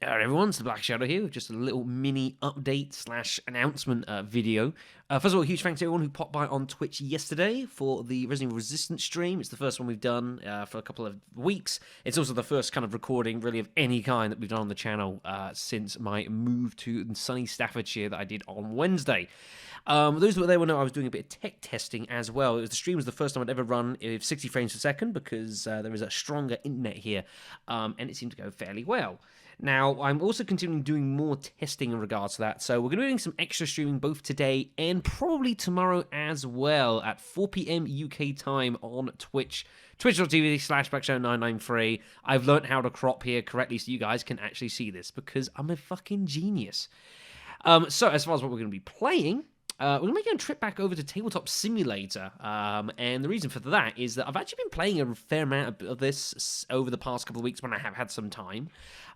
Alright everyone, it's the Black Shadow here with just a little mini update / announcement video. First of all, huge thanks to everyone who popped by on Twitch yesterday for the Resident Evil Resistance stream. It's the first one we've done for a couple of weeks. It's also the first kind of recording really of any kind that we've done on the channel since my move to sunny Staffordshire that I did on Wednesday. Those that were there will know I was doing a bit of tech testing as well. The stream was the first time I'd ever run with 60 frames per second because there is a stronger internet here, and it seemed to go fairly well. Now, I'm also continuing doing more testing in regards to that, so we're going to be doing some extra streaming both today and probably tomorrow as well at 4 PM UK time on Twitch, twitch.tv/blackshadow993. I've learned how to crop here correctly so you guys can actually see this because I'm a fucking genius. So, as far as what we're going to be playing, we're going to make a trip back over to Tabletop Simulator, and the reason for that is that I've actually been playing a fair amount of this over the past couple of weeks when I have had some time.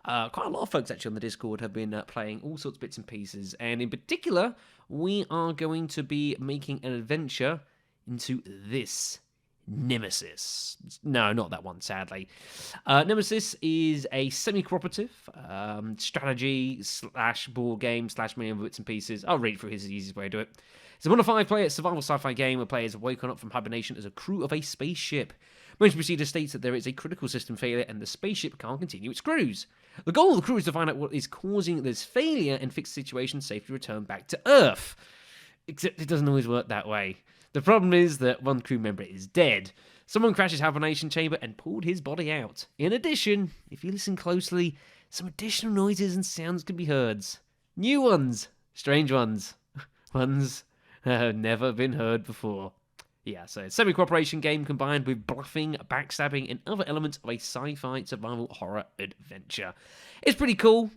Quite a lot of folks actually on the Discord have been playing all sorts of bits and pieces, and in particular, we are going to be making an adventure into this Nemesis. No, not that one, sadly. Nemesis is a semi-cooperative strategy / board game / many other bits and pieces. I'll read through his easiest way to do it. It's a 1-5-player survival sci-fi game where players have woken up from hibernation as a crew of a spaceship. Most procedure states that there is a critical system failure and the spaceship can't continue its cruise. The goal of the crew is to find out what is causing this failure and fix the situation safely return back to Earth. Except it doesn't always work that way. The problem is that one crew member is dead. Someone crashed his hibernation chamber and pulled his body out. In addition, if you listen closely, some additional noises and sounds can be heard. New ones, strange ones, ones that have never been heard before. Yeah, so it's a semi-cooperation game combined with bluffing, backstabbing, and other elements of a sci-fi survival horror adventure. It's pretty cool.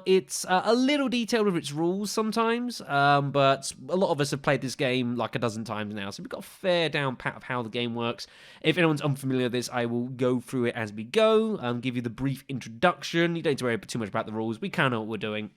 It's a little detailed with its rules sometimes, but a lot of us have played this game like a dozen times now, so we've got a fair down pat of how the game works. If anyone's unfamiliar with this, I will go through it as we go, give you the brief introduction. You don't need to worry too much about the rules. We kind of know what we're doing.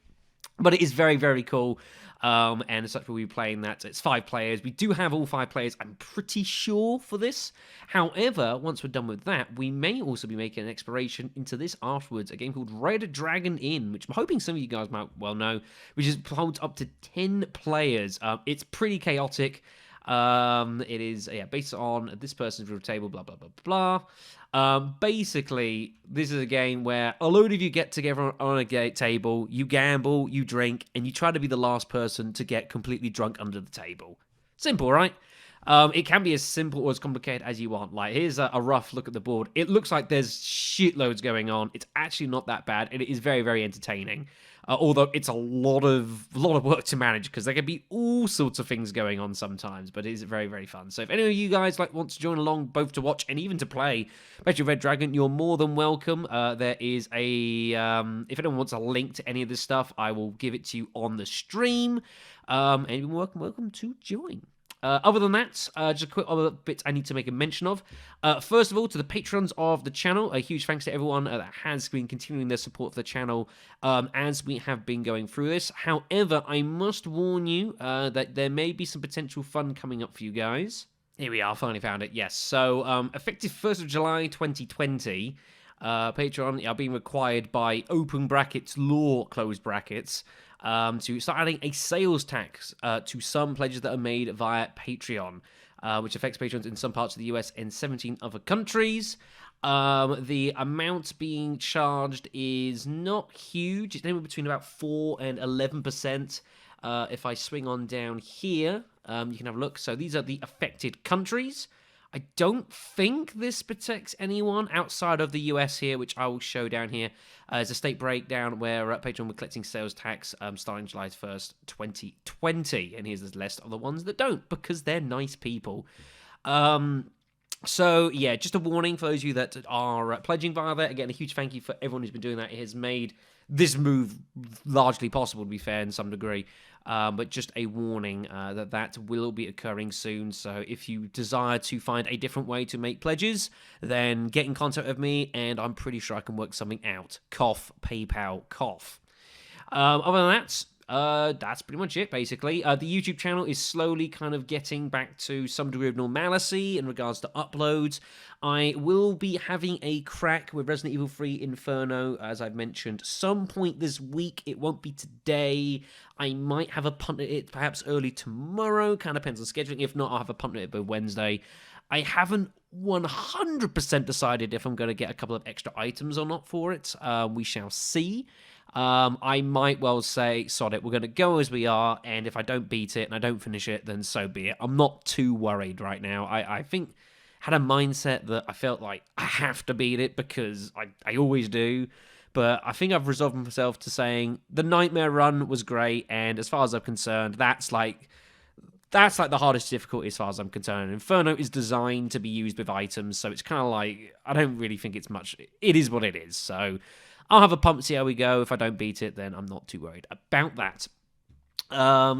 But it is very, very cool, and as such we'll be playing that. It's 5 players. We do have all 5 players, I'm pretty sure, for this. However, once we're done with that, we may also be making an exploration into this afterwards, a game called Red Dragon Inn, which I'm hoping some of you guys might well know, which holds up to 10 players. It's pretty chaotic. It is based on this person's real table, blah, blah, blah, blah. Basically, this is a game where a load of you get together on a table, you gamble, you drink, and you try to be the last person to get completely drunk under the table. Simple, right? It can be as simple or as complicated as you want. Like, here's a rough look at the board. It looks like there's shitloads going on. It's actually not that bad, and it is very, very entertaining. Although it's a lot of work to manage because there can be all sorts of things going on sometimes, but it is very, very fun. So if any of you guys want to join along, both to watch and even to play Red Dragon, you're more than welcome. There is a if anyone wants a link to any of this stuff, I will give it to you on the stream. And you're welcome to join. Other than that, just a quick other bit I need to make a mention of. First of all, to the patrons of the channel, a huge thanks to everyone that has been continuing their support for the channel as we have been going through this. However, I must warn you that there may be some potential fun coming up for you guys. Here we are, finally found it, yes. So, effective 1st of July 2020, Patreon are being required by open brackets law, close brackets, to start adding a sales tax to some pledges that are made via Patreon, which affects patrons in some parts of the US and 17 other countries. The amount being charged is not huge. It's anywhere between about 4 and 11%. If I swing on down here, you can have a look. So these are the affected countries. I don't think this protects anyone outside of the US here, which I will show down here as a state breakdown where Patreon were collecting sales tax starting July 1st, 2020. And here's the list of the ones that don't, because they're nice people. So, yeah, just a warning for those of you that are pledging via that. Again, a huge thank you for everyone who's been doing that. It has made this move largely possible, to be fair, in some degree. But just a warning that will be occurring soon. So if you desire to find a different way to make pledges, then get in contact with me, and I'm pretty sure I can work something out. Cough, PayPal, cough. Other than that, That's pretty much it, basically. The YouTube channel is slowly kind of getting back to some degree of normalcy in regards to uploads. I will be having a crack with Resident Evil 3 Inferno, as I've mentioned, some point this week. It won't be today. I might have a punt at it perhaps early tomorrow. Kind of depends on scheduling. If not, I'll have a punt at it by Wednesday. I haven't 100% decided if I'm going to get a couple of extra items or not for it. We shall see. I might well say, sod it, we're going to go as we are, and if I don't beat it and I don't finish it, then so be it. I'm not too worried right now. I think had a mindset that I felt like I have to beat it because I always do. But I think I've resolved myself to saying the Nightmare run was great, and as far as I'm concerned, that's like the hardest difficulty as far as I'm concerned. Inferno is designed to be used with items, so it's kind of like, I don't really think it's much. It is what it is, so I'll have a pump, see how we go. If I don't beat it, then I'm not too worried about that.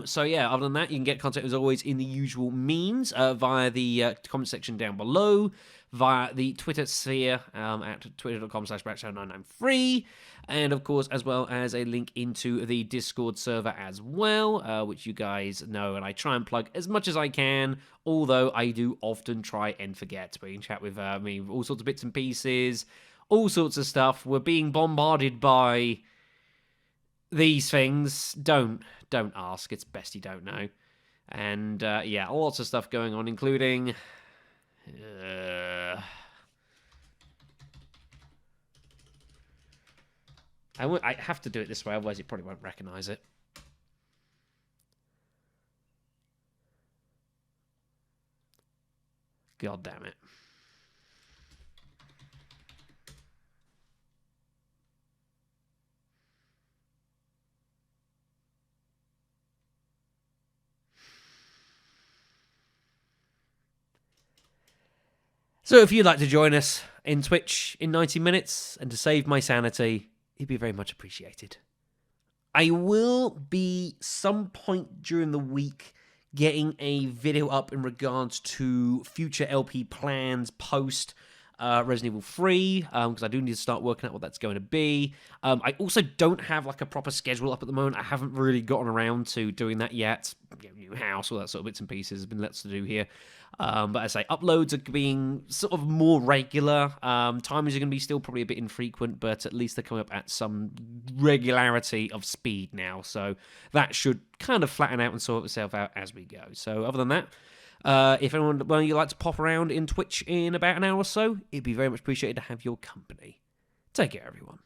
So yeah, other than that, you can get contact as always in the usual means via the comment section down below, via the Twitter sphere at twitter.com/Braxtown993, and of course, as well as a link into the Discord server as well, which you guys know, and I try and plug as much as I can, although I do often try and forget. But you can chat with me with all sorts of bits and pieces, all sorts of stuff. We're being bombarded by these things. Don't ask. It's best you don't know. And yeah, lots of stuff going on, including I have to do it this way, otherwise it probably won't recognize it. God damn it. So if you'd like to join us in Twitch in 90 minutes and to save my sanity, it'd be very much appreciated. I will be some point during the week getting a video up in regards to future LP plans post Resident Evil 3, because I do need to start working out what that's going to be. I also don't have like a proper schedule up at the moment. I haven't really gotten around to doing that yet. New house, all that sort of bits and pieces. There's been lots to do here. But as I say, uploads are being sort of more regular. Timings are going to be still probably a bit infrequent, but at least they're coming up at some regularity of speed now. So that should kind of flatten out and sort itself out as we go. So other than that, if anyone you'd like to pop around in Twitch in about an hour or so, it'd be very much appreciated to have your company. Take care, everyone.